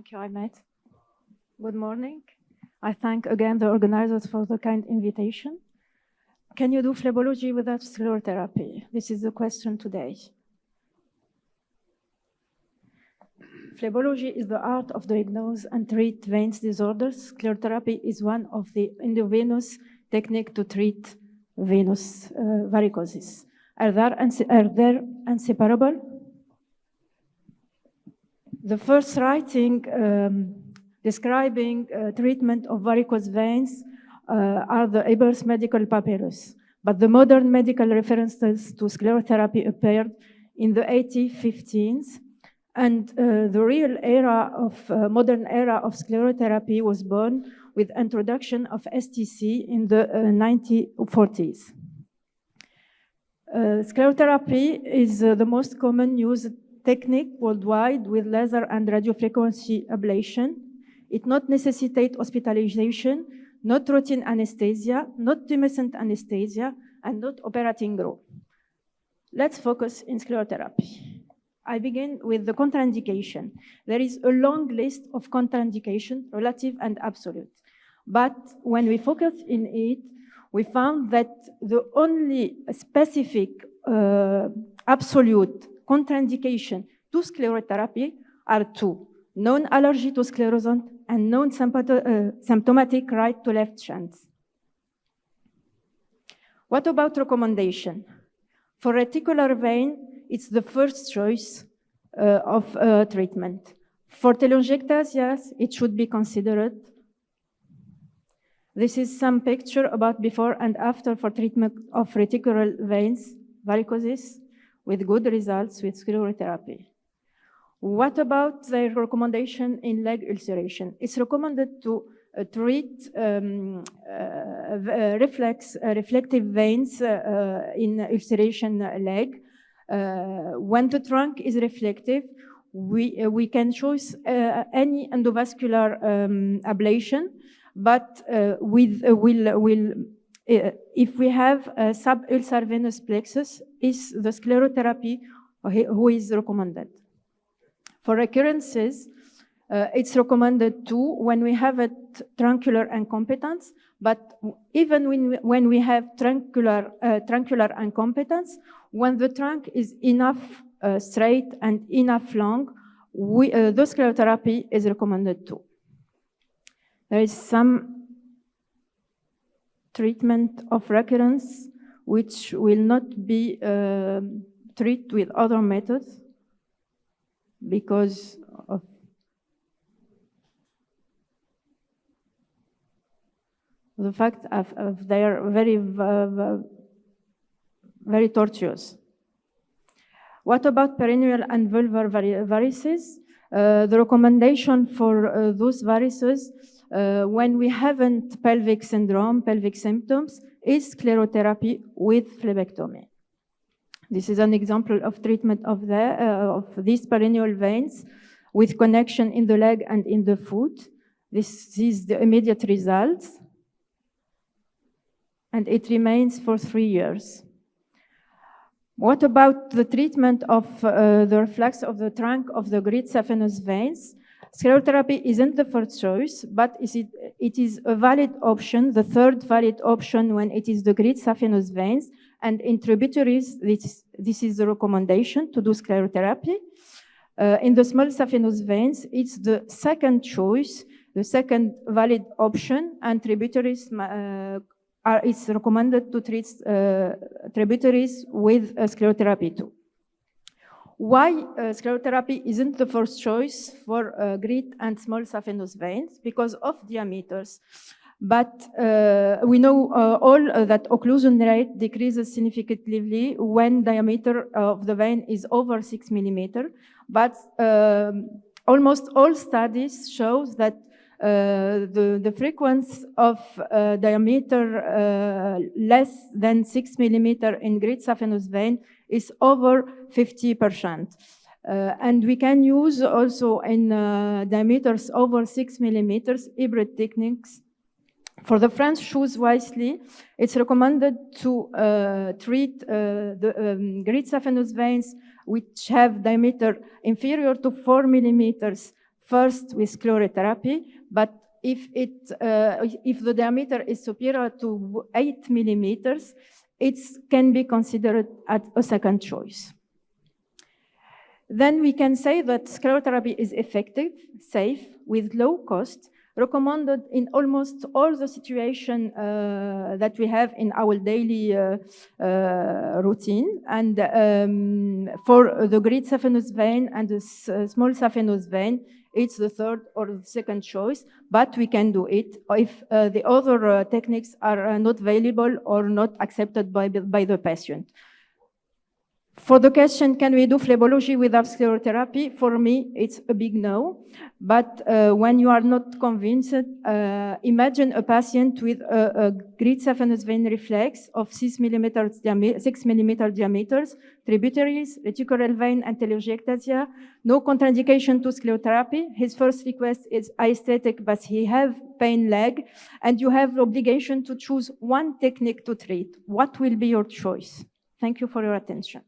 Thank you, Ahmed. Good morning. I thank again the organizers for the kind invitation. Can you do phlebology without sclerotherapy? This is the question today. Phlebology is the art of diagnose and treat veins disorders. Sclerotherapy is one of the endovenous techniques to treat venous varicosis. Are they inseparable? The first writing describing treatment of varicose veins are the Eber's medical papyrus, but the modern medical references to sclerotherapy appeared in the 1815s, and the real era of modern era of sclerotherapy was born with introduction of STC in the 1940s. Sclerotherapy is the most common used technique worldwide with laser and radiofrequency ablation. It not necessitate hospitalization, not routine anesthesia, not tumescent anesthesia, and not operating room. Let's focus in sclerotherapy. I begin with the contraindication. There is a long list of contraindication, relative and absolute. But when we focus in it, we found that the only specific absolute contraindication to sclerotherapy are two: known allergy to sclerosant and known symptomatic right to left shunts. What about recommendation? For reticular vein, it's the first choice of treatment. For telangiectasias, it should be considered. This is some picture about before and after for treatment of reticular veins, varicosis, with good results with sclerotherapy. What about the recommendation in leg ulceration? It's recommended to treat reflective veins in ulceration leg. When the trunk is reflective, we can choose any endovascular ablation, but if we have a subulnar venous plexus, is the sclerotherapy who is recommended. For recurrences, it's recommended too when we have a truncular incompetence, but even when we have truncular incompetence, when the trunk is enough straight and enough long, the sclerotherapy is recommended too. There is some treatment of recurrence which will not be treated with other methods because of the fact of they are very tortuous. What about perineal and vulvar varices? The recommendation for those varices when we haven't pelvic syndrome, pelvic symptoms, is sclerotherapy with phlebectomy. This is an example of treatment of these perineal veins with connection in the leg and in the foot. This is the immediate results, and it remains for 3 years. What about the treatment of the reflux of the trunk of the great saphenous veins? Sclerotherapy isn't the first choice, but it is a valid option, the third valid option when it is the great saphenous veins, and in tributaries, this is the recommendation to do sclerotherapy. In the small saphenous veins, it's the second choice, the second valid option, and tributaries it's recommended to treat tributaries with sclerotherapy too. Why sclerotherapy isn't the first choice for great and small saphenous veins? Because of diameters. But we know all that occlusion rate decreases significantly when diameter of the vein is over 6 millimeters. But almost all studies show that the frequency of diameter less than 6 millimeters in great saphenous vein is over 50%. And we can use also in diameters over 6 millimeters hybrid techniques. For the French choose wisely, it's recommended to treat the great saphenous veins which have diameter inferior to 4 millimeters first with sclerotherapy, but if the diameter is superior to 8 millimeters, it can be considered as a second choice. Then we can say that sclerotherapy is effective, safe, with low cost, recommended in almost all the situations that we have in our daily routine. And for the great saphenous vein and the small saphenous vein, it's the third or the second choice, but we can do it if the other techniques are not available or not accepted by the patient. For the question, can we do phlebology without sclerotherapy? For me, it's a big no. But when you are not convinced, imagine a patient with a great saphenous vein reflex of 6 millimeter diameters, tributaries, reticular vein, and telangiectasia, no contraindication to sclerotherapy. His first request is aesthetic, but he have pain leg, and you have the obligation to choose one technique to treat. What will be your choice? Thank you for your attention.